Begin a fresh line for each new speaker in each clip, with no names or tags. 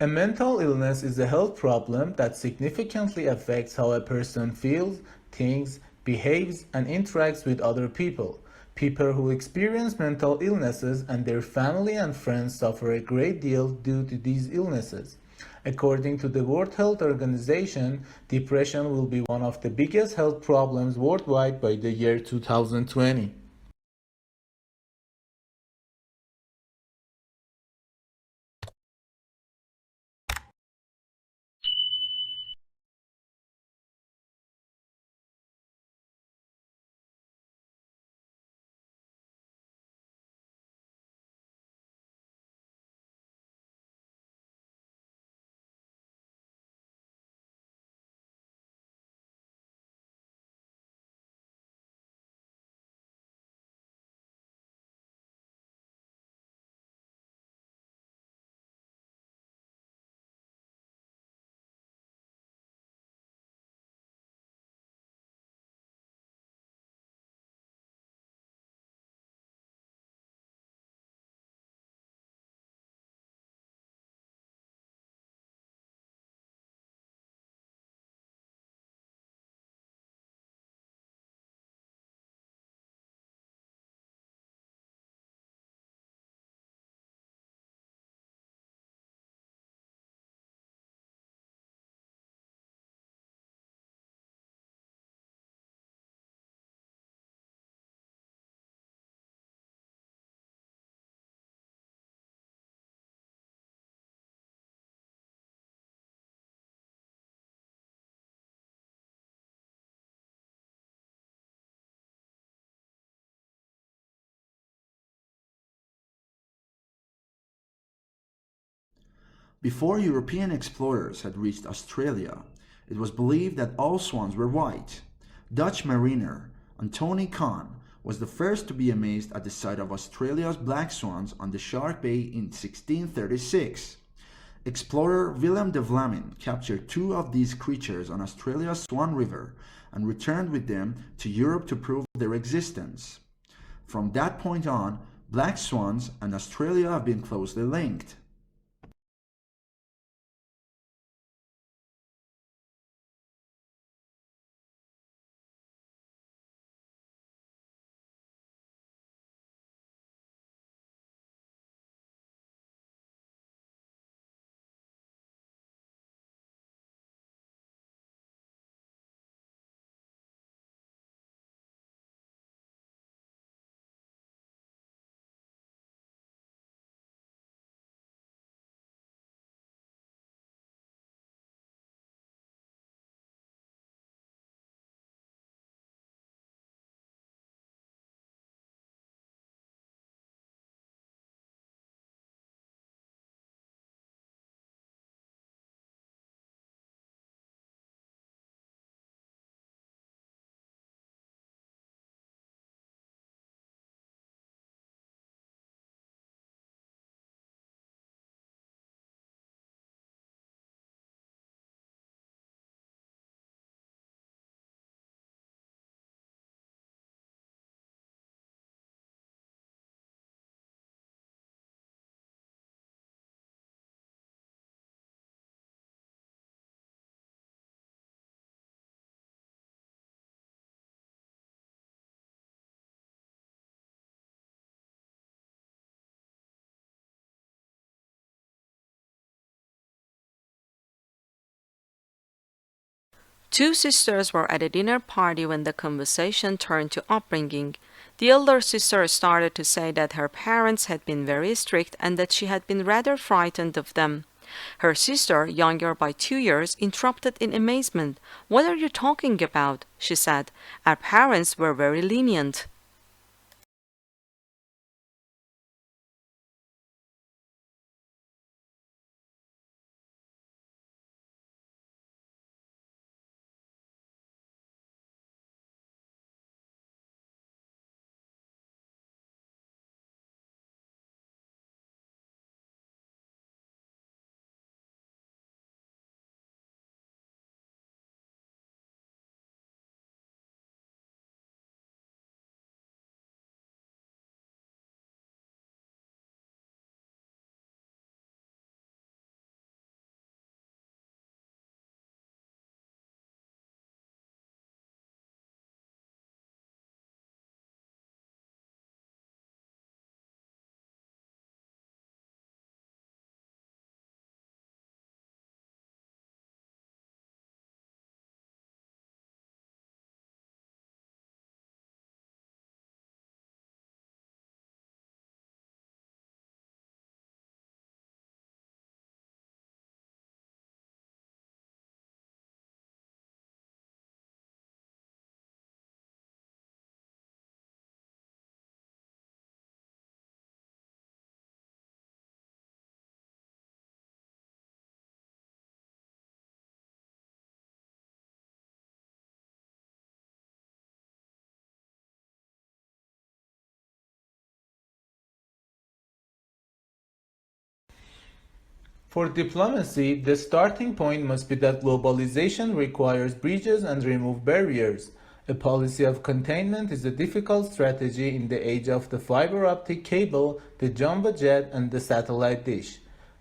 A mental illness is a health problem that significantly affects how a person feels, thinks, behaves, and interacts with other people. People who experience mental illnesses and their family and friends suffer a great deal due to these illnesses. According to the World Health Organization, depression will be one of the biggest health problems worldwide by the year 2020.
Before European explorers had reached Australia, it was believed that all swans were white. Dutch mariner Antony Kahn was the first to be amazed at the sight of Australia's black swans on the Shark Bay in 1636. Explorer Willem de Vlaming captured two of these creatures on Australia's Swan River and returned with them to Europe to prove their existence. From that point on, black swans and Australia have been closely linked.
Two sisters were at a dinner party when the conversation turned to upbringing. The elder sister started to say that her parents had been very strict and that she had been rather frightened of them. Her sister, younger by 2 years, interrupted in amazement. "What are you talking about?" she said. "Our parents were very lenient."
For diplomacy, the starting point must be that globalization requires bridges and remove barriers. A policy of containment is a difficult strategy in the age of the fiber optic cable, the jumbo jet, and the satellite dish.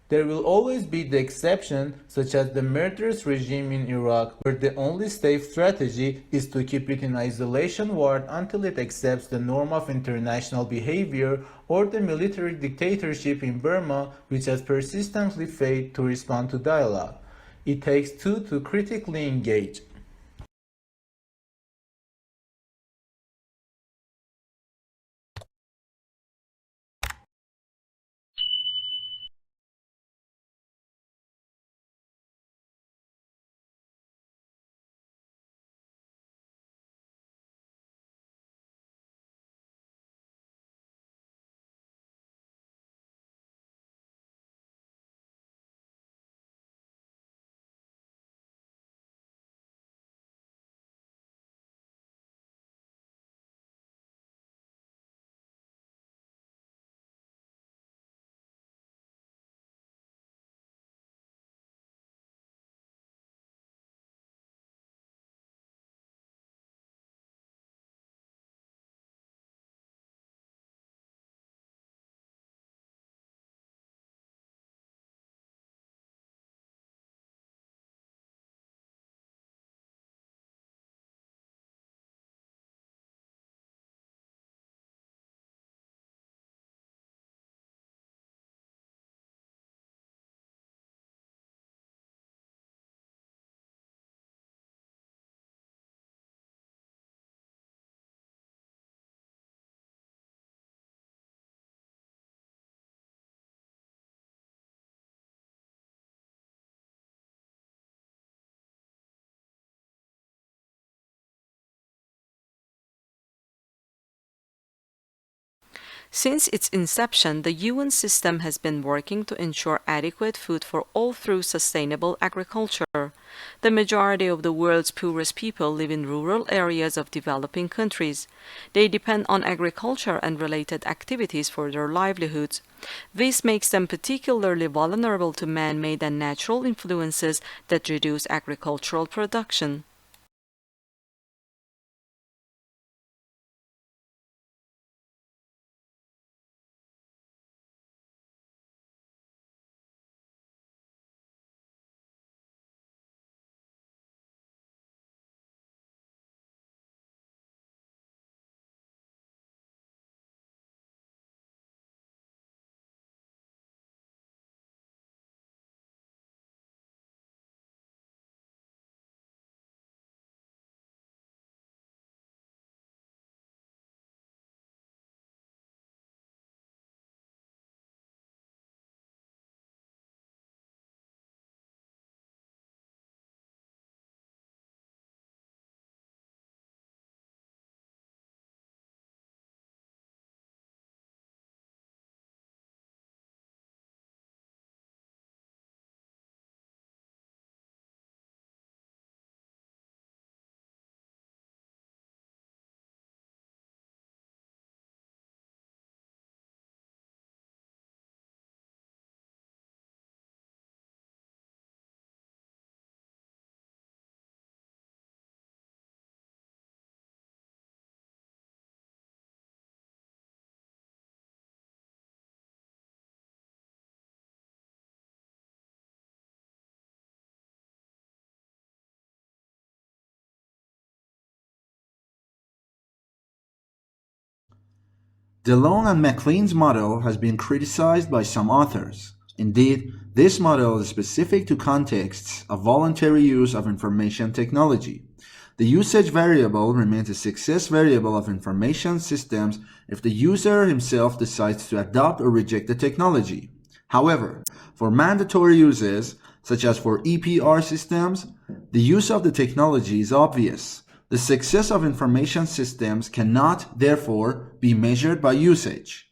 There will always be the exception, such as the murderous regime in Iraq, where the only safe strategy is to keep it in isolation ward until it accepts the norm of international behavior, or the military dictatorship in Burma, which has persistently failed to respond to dialogue. It takes two to critically engage.
Since its inception, the UN system has been working to ensure adequate food for all through sustainable agriculture. The majority of the world's poorest people live in rural areas of developing countries. They depend on agriculture and related activities for their livelihoods. This makes them particularly vulnerable to man-made and natural influences that reduce agricultural production.
DeLong and MacLean's model has been criticized by some authors. Indeed, this model is specific to contexts of voluntary use of information technology. The usage variable remains a success variable of information systems if the user himself decides to adopt or reject the technology. However, for mandatory uses, such as for EPR systems, the use of the technology is obvious. The success of information systems cannot, therefore, be measured by usage.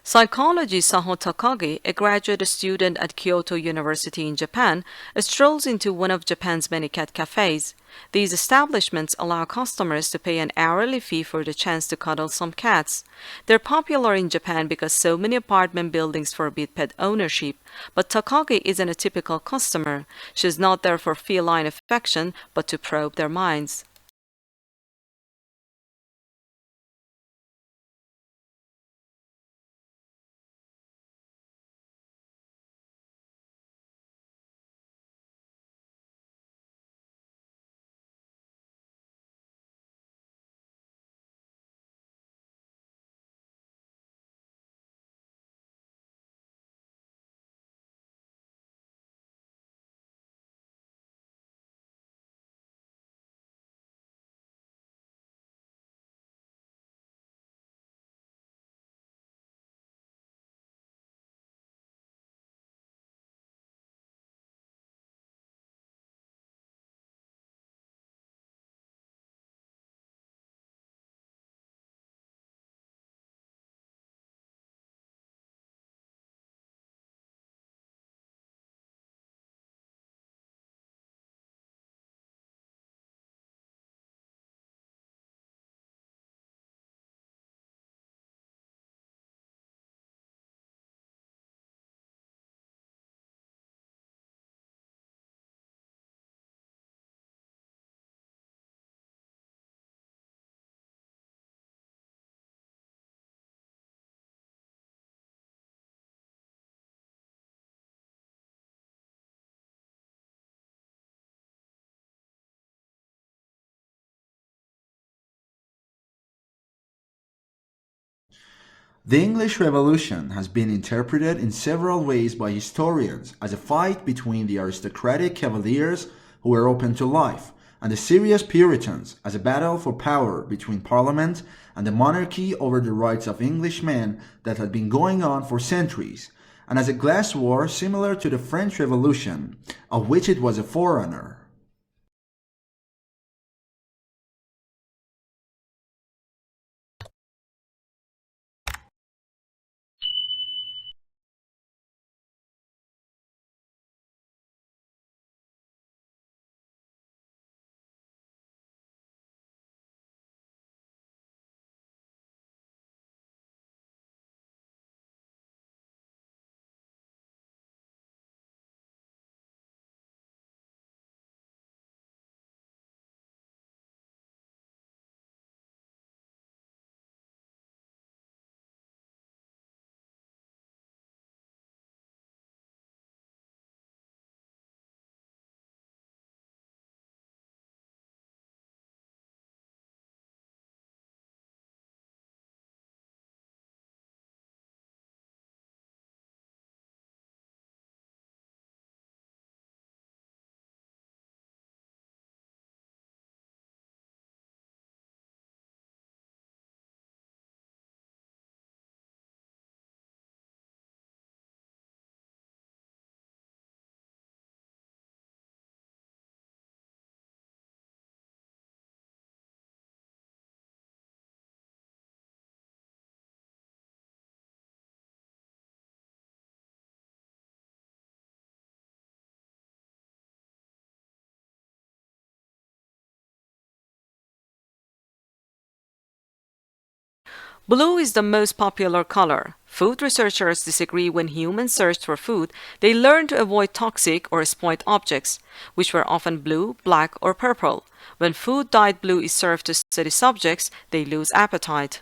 Psychologist Saho Takagi, a graduate student at Kyoto University in Japan, strolls into one of Japan's many cat cafes. These establishments allow customers to pay an hourly fee for the chance to cuddle some cats. They're popular in Japan because so many apartment buildings forbid pet ownership, but Takagi isn't a typical customer. She's not there for feline affection, but to probe their minds.
The English Revolution has been interpreted in several ways by historians as a fight between the aristocratic cavaliers who were open to life and the serious Puritans, as a battle for power between Parliament and the monarchy over the rights of Englishmen that had been going on for centuries, and as a class war similar to the French Revolution, of which it was a forerunner.
Blue is the most popular color. Food researchers disagree. When humans searched for food, they learned to avoid toxic or spoiled objects, which were often blue, black, or purple. When food dyed blue is served to study subjects, they lose appetite.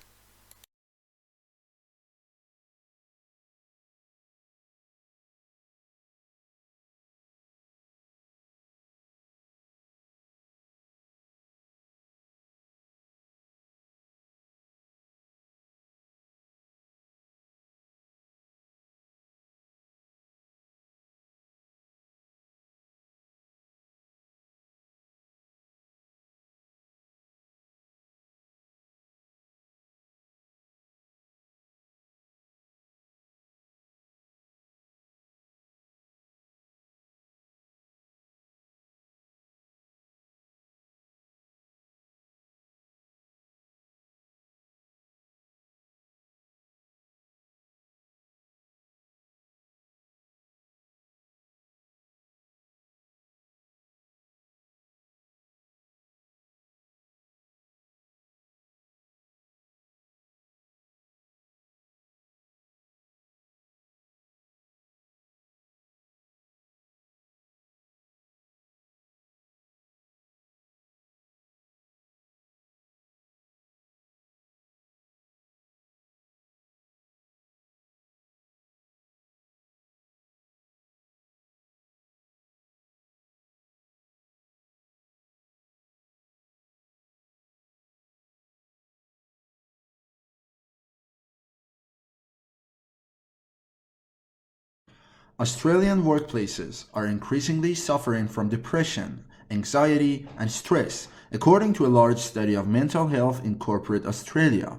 Australian workplaces are increasingly suffering from depression, anxiety, and stress, according to a large study of mental health in corporate Australia.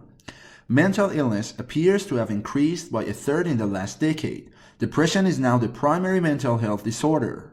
Mental illness appears to have increased by a third in the last decade. Depression is now the primary mental health disorder.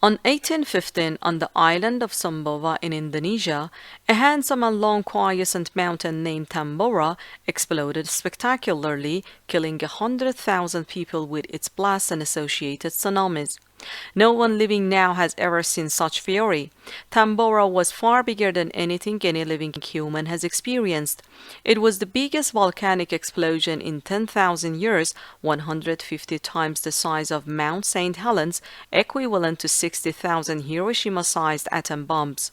On 1815, on the island of Sumbawa in Indonesia, a handsome and long quiescent mountain named Tambora exploded spectacularly, killing 100,000 people with its blasts and associated tsunamis. No one living now has ever seen such fury. Tambora was far bigger than anything any living human has experienced. It was the biggest volcanic explosion in 10,000 years, 150 times the size of Mount St. Helens, equivalent to 60,000 Hiroshima-sized atom bombs.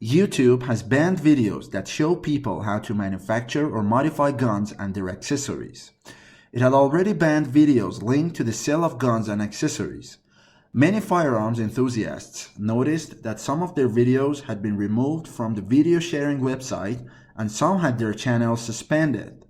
YouTube has banned videos that show people how to manufacture or modify guns and their accessories. It had already banned videos linked to the sale of guns and accessories. Many firearms enthusiasts noticed that some of their videos had been removed from the video sharing website and some had their channels suspended.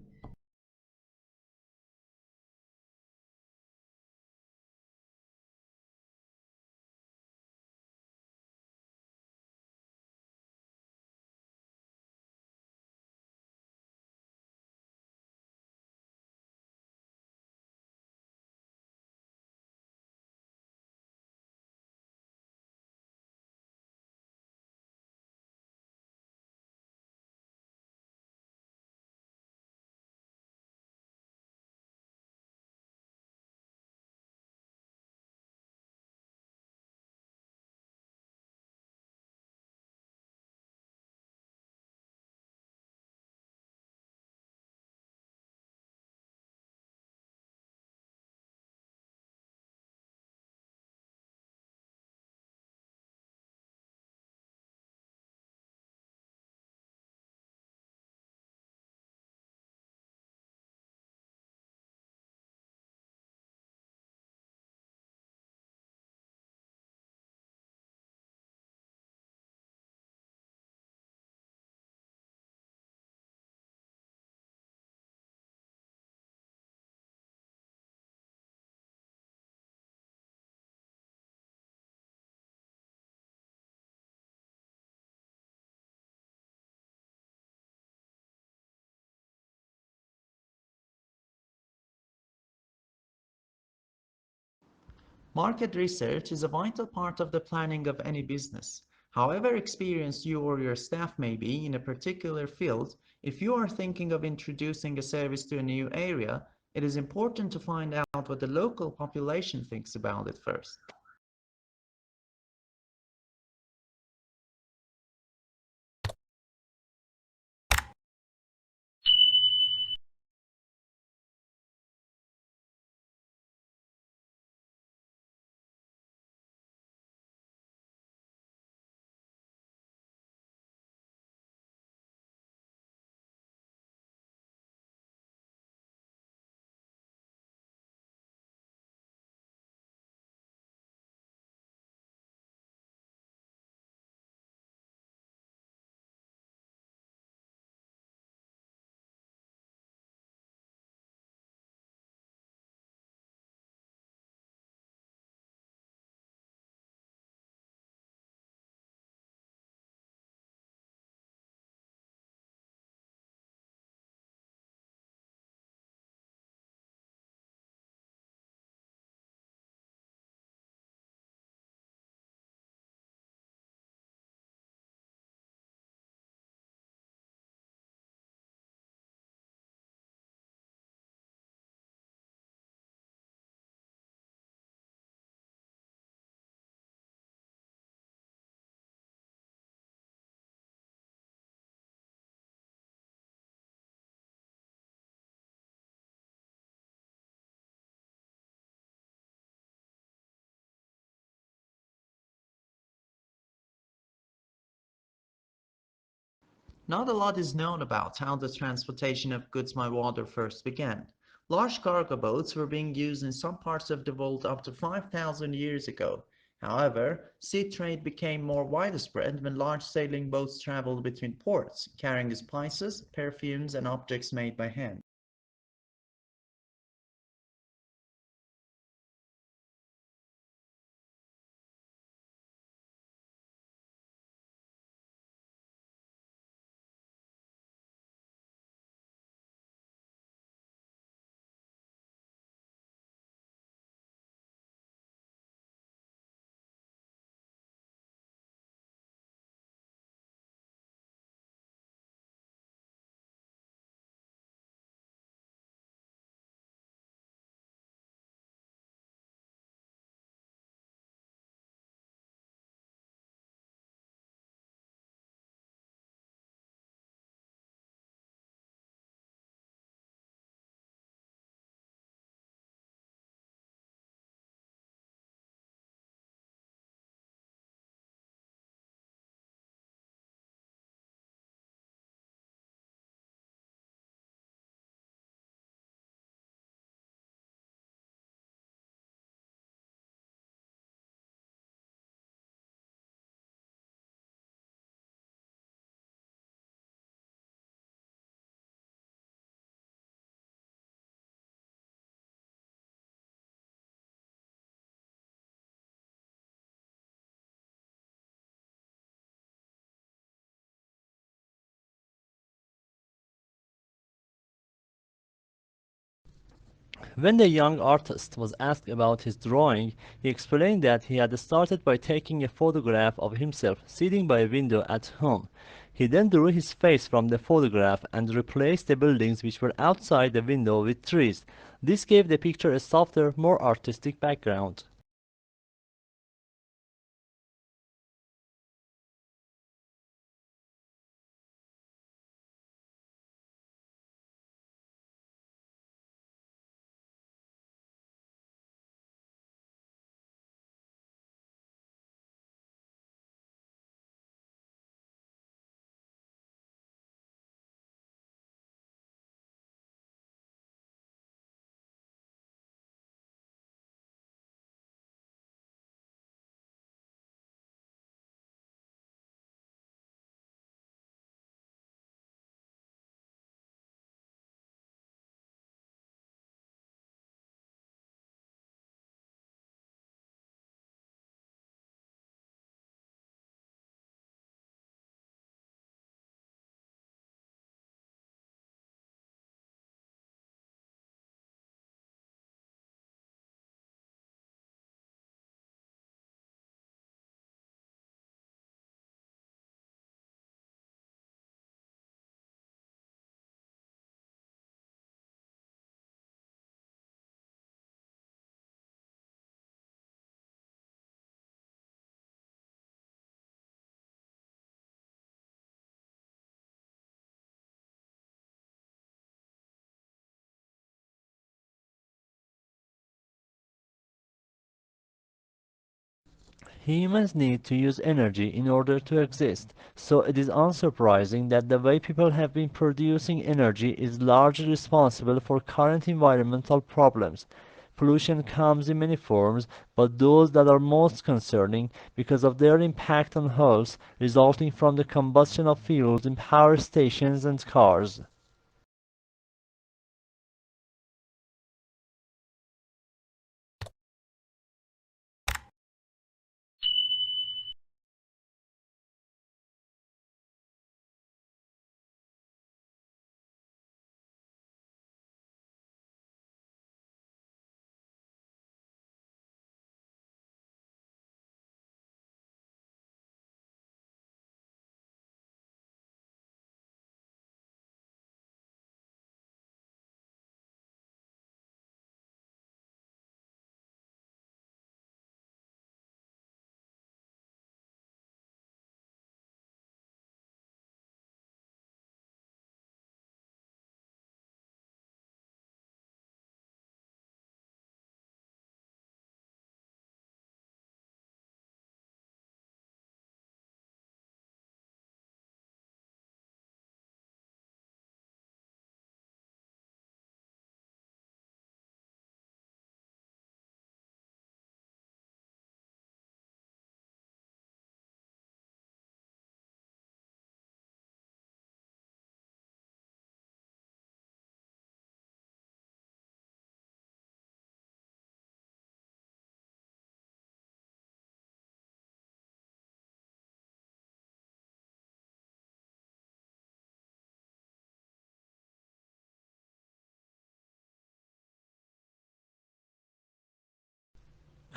Market research is a vital part of the planning of any business. However experienced you or your staff may be in a particular field, if you are thinking of introducing a service to a new area, it is important to find out what the local population thinks about it first. Not a lot is known about how the transportation of goods by water first began. Large cargo boats were being used in some parts of the world up to 5,000 years ago. However, sea trade became more widespread when large sailing boats traveled between ports, carrying spices, perfumes, and objects made by hand.
When the young artist was asked about his drawing, he explained that he had started by taking a photograph of himself sitting by a window at home. He then drew his face from the photograph and replaced the buildings which were outside the window with trees. This gave the picture a softer, more artistic background. Humans need to use energy in order to exist, so it is unsurprising that the way people have been producing energy is largely responsible for current environmental problems. Pollution comes in many forms, but those that are most concerning because of their impact on health resulting from the combustion of fuels in power stations and cars.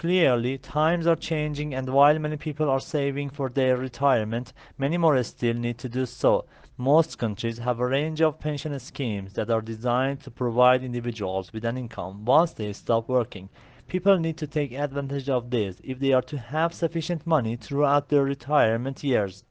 Clearly, times are changing, and while many people are saving for their retirement, many more still need to do so. Most countries have a range of pension schemes that are designed to provide individuals with an income once they stop working. People need to take advantage of this if they are to have sufficient money throughout their retirement years.